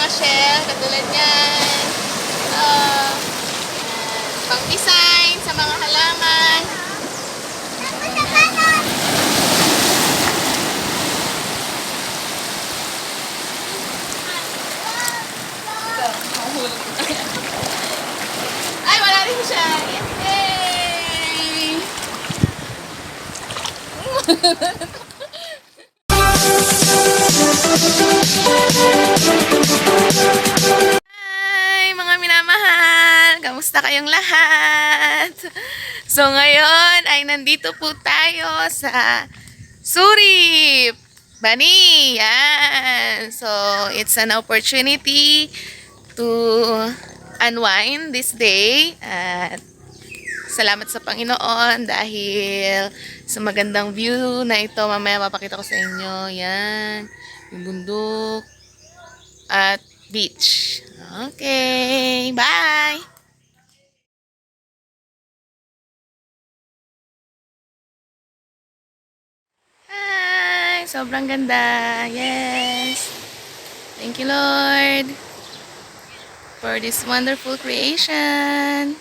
shell, katulad yan. Uh, Pang-design sa mga halaman. Ay, wala rin siya. Yay! Hi, mga minamahal! Kamusta kayong lahat? So, ngayon ay nandito po tayo sa Surip! Bani! Yan! So, it's an opportunity to unwind this day. At salamat sa Panginoon dahil sa magandang view na ito. Mamaya papakita ko sa inyo. Yan. Yung bundok at beach. Okay. Bye! Hi! Sobrang ganda. Yes. Thank you, Lord, for this wonderful creation.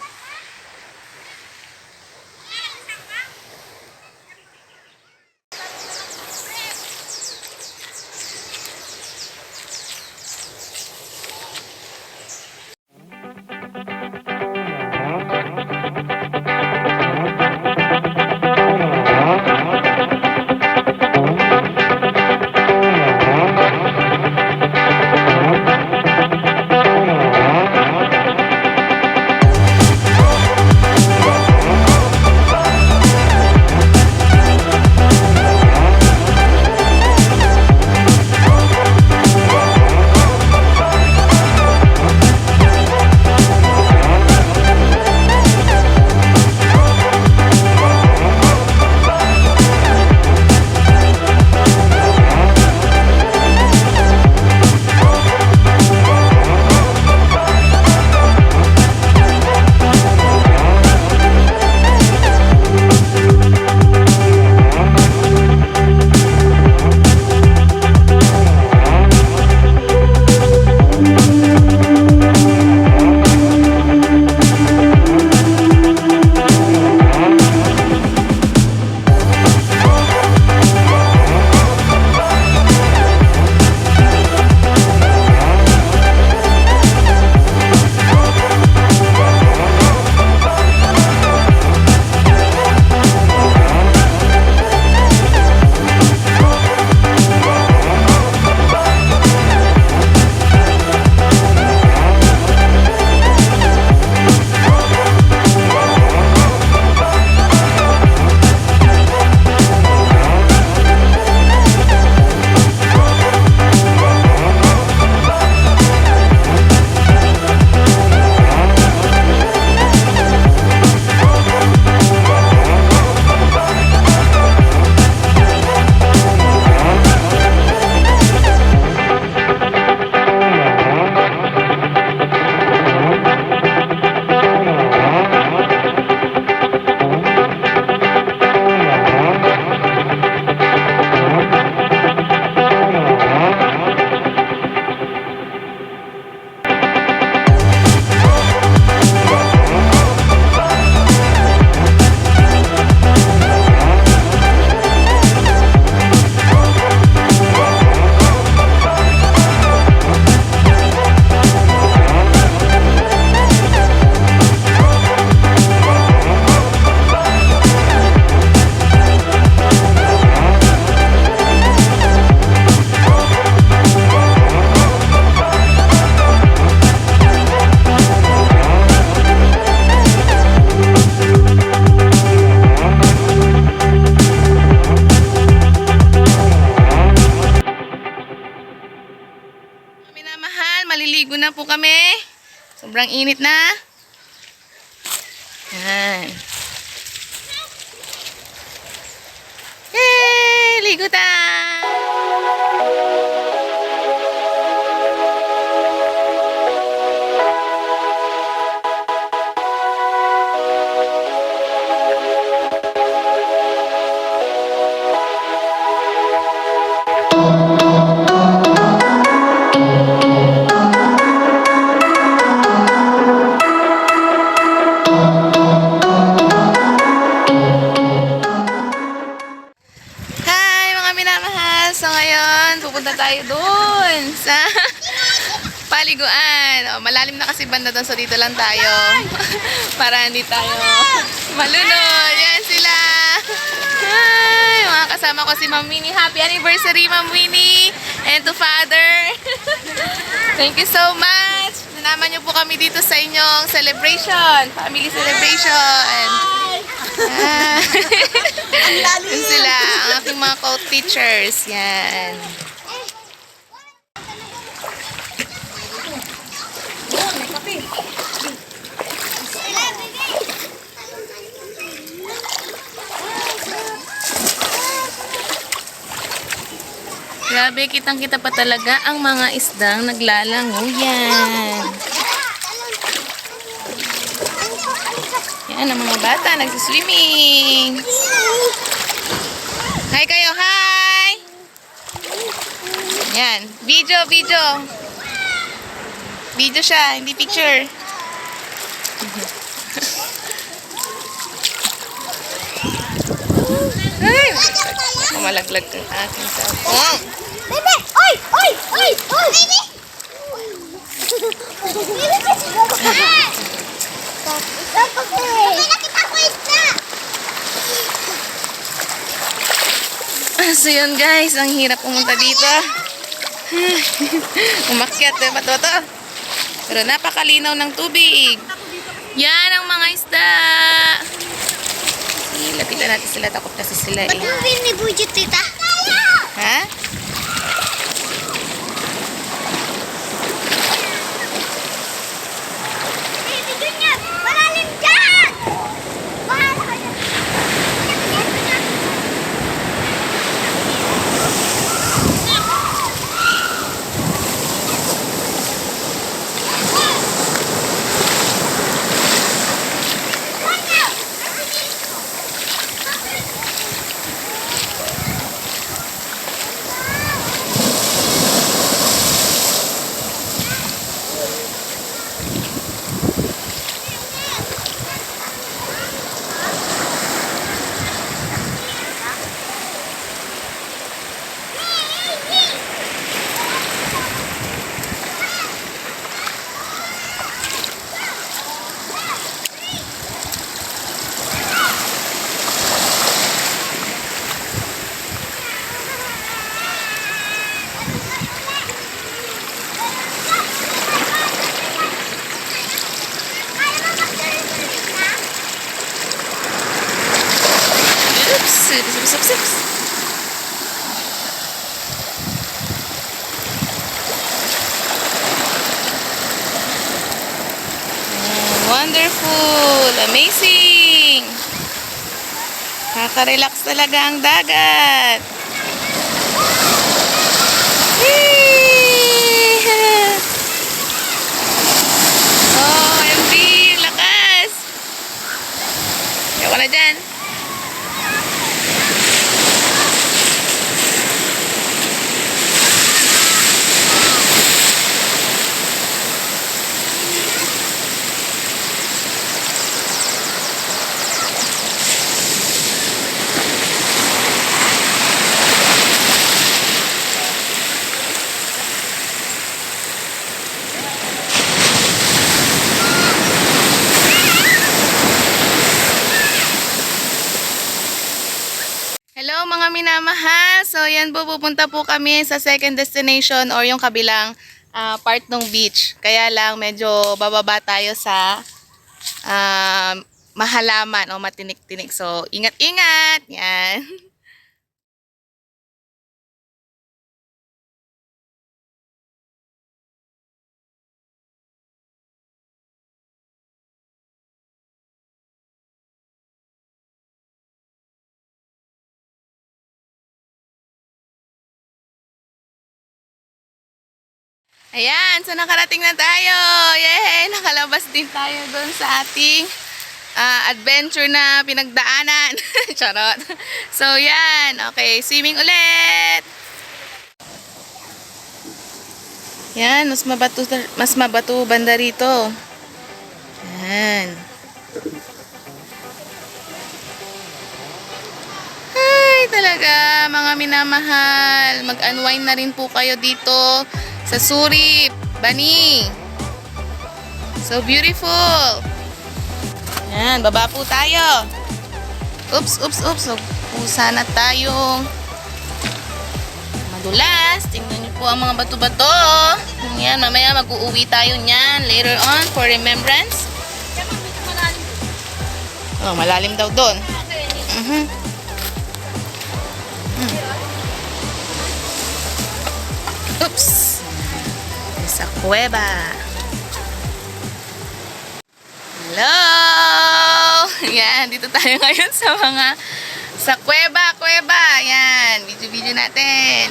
Maliligo na po kami. Sobrang init na. Yan. Yay! Ligo tayo! tayo doon sa paliguan. O, malalim na kasi banda doon, so dito lang tayo. Para hindi tayo malunod. Yan sila. Ay, mga kasama ko si Ma'am Winnie. Happy anniversary, Ma'am Winnie. And to Father. Thank you so much. Sinama niyo po kami dito sa inyong celebration. Family celebration. Yan sila, ang aking mga co-teachers. Yan. Grabe, kitang-kita pa talaga ang mga isdang naglalangoyan. Yan ang mga bata, nagsiswimming. Hi kayo, hi! Yan, video. Video siya, hindi picture. Ay! Malaglag ang aking cellphone. Baby! Oy! Oy! Oy! Oy! Baby! Nakita ko isda! So yun guys, ang hirap pumunta dito. Umakyat, bato to. Pero napakalinaw ng tubig. Yan ang mga isda. Lapitan natin sila, takot kasi sila eh. Ba't mo binibudget, tita? Ha? Baby, ganyan! Malalim dyan! Bahala ka dyan! Oops. Wonderful! Amazing! Nakaka-relax talaga ang dagat. Oh, MB! Lakas! Yawa na dyan. Hello mga minamahal. So yan po, pupunta po kami sa second destination or yung kabilang part ng beach. Kaya lang medyo bababa tayo sa mahalaman o matinik-tinik. So ingat-ingat. Yan. Ayan, so nakarating na tayo. Yay! Nakalabas din tayo doon sa ating adventure na pinagdaanan. Charot. So, yan. Okay, swimming ulit. Yan, mas mabato banda rito. Yan. Ay, talaga, mga minamahal. Mag-unwind na rin po kayo dito sa Surip, Bani. So beautiful. Yan, baba po tayo. Oops. So, sana tayong madulas. Tingnan niyo po ang mga bato-bato. Yan, mamaya mag-uuwi tayo niyan later on for remembrance. Oh, malalim daw doon. Oops. Sa kuweba. Hello! Yan, dito tayo ngayon sa kuweba. Yan, video natin.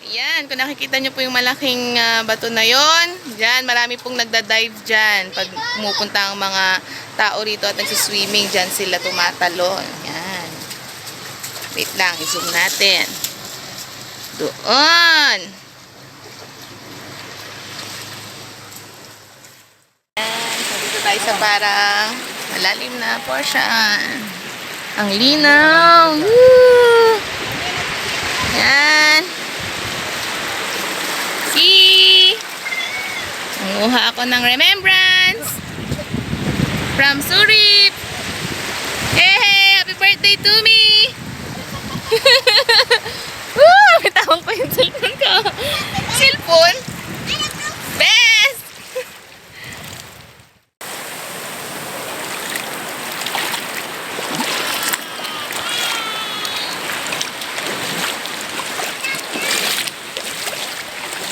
Yan, kung nakikita nyo po yung malaking bato na yon, dyan, marami pong nagda-dive dyan. Pag pumupunta ang mga tao rito at nagsiswimming, dyan sila tumatalon. Yan. Wait lang, i-zoom natin. Doon. Yan, so dito tayo sa parang malalim na portion. Ang linaw. Woo! Yan. See? Nanguha ako ng remembrance from Surip. Hey, happy birthday to me. Woo! Bitawan ko yung cellphone ko. Cellphone? Best!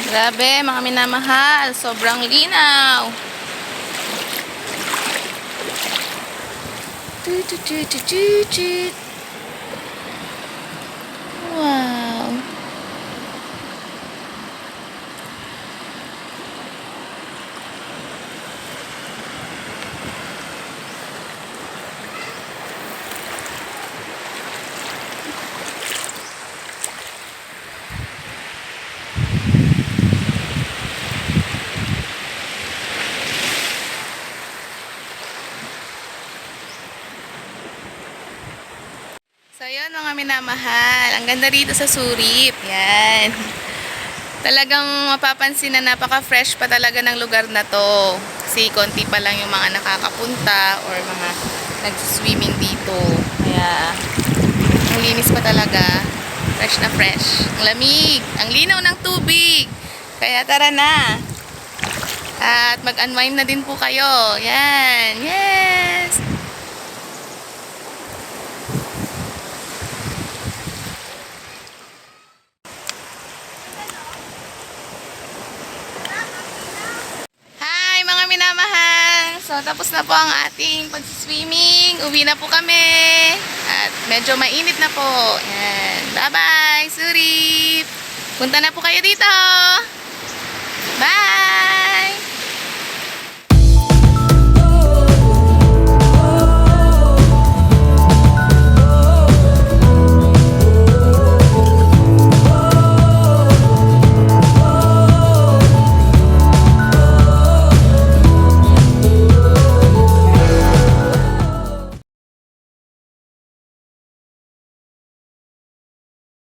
Grabe, mga minamahal. Sobrang linaw. Wow. So, yun mga minamahal. Ang ganda rito sa Surip. Yan. Talagang mapapansin na napaka-fresh pa talaga ng lugar na to. Kasi konti pa lang yung mga nakakapunta or mga nag-swimming dito. Kaya, ang linis pa talaga. Fresh na fresh. Ang lamig. Ang linaw ng tubig. Kaya tara na. At mag-unwind na din po kayo. Yan. Yes! Minamahal. So, tapos na po ang ating pag-swimming. Uwi na po kami. At medyo mainit na po. Yan. Bye-bye, Surip. Punta na po kayo dito. Bye!